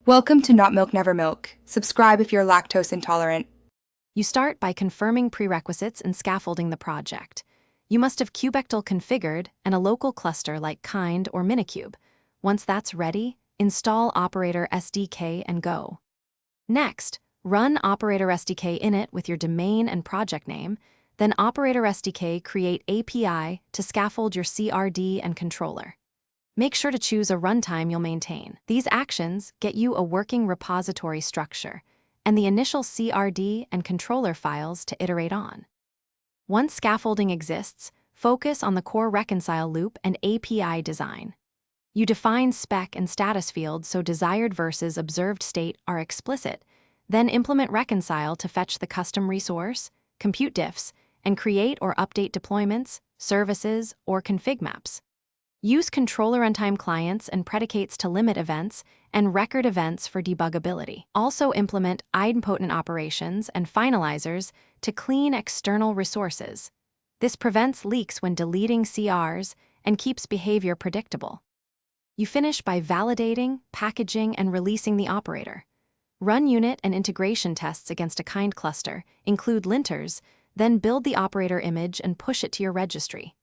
Welcome to Not Milk Never Milk. Subscribe if you're lactose intolerant. You start by confirming prerequisites and scaffolding the project. You must have Kubectl configured and a local cluster like Kind or Minikube. Once that's ready, install Operator SDK and go. Next, run Operator SDK init with your domain and project name, then Operator SDK create API to scaffold your CRD and controller. Make sure to choose a runtime you'll maintain. These actions get you a working repository structure and the initial CRD and controller files to iterate on. Once scaffolding exists, focus on the core reconcile loop and API design. You define spec and status fields so desired versus observed state are explicit, then implement reconcile to fetch the custom resource, compute diffs, and create or update deployments, services, or config maps. Use controller runtime clients and predicates to limit events and record events for debuggability. Also implement idempotent operations and finalizers to clean external resources. This prevents leaks when deleting CRs and keeps behavior predictable. You finish by validating, packaging, and releasing the operator. Run unit and integration tests against a Kind cluster, include linters, then build the operator image and push it to your registry.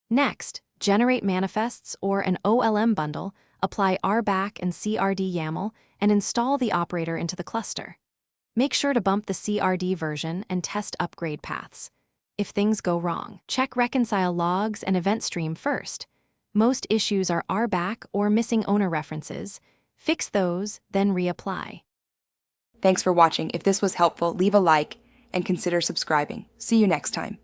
Next, generate manifests or an OLM bundle, apply RBAC and CRD YAML, and install the operator into the cluster. Make sure to bump the CRD version and test upgrade paths. If things go wrong, check reconcile logs and event stream first. Most issues are RBAC or missing owner references. Fix those, then reapply. Thanks for watching. If this was helpful, leave a like and consider subscribing. See you next time.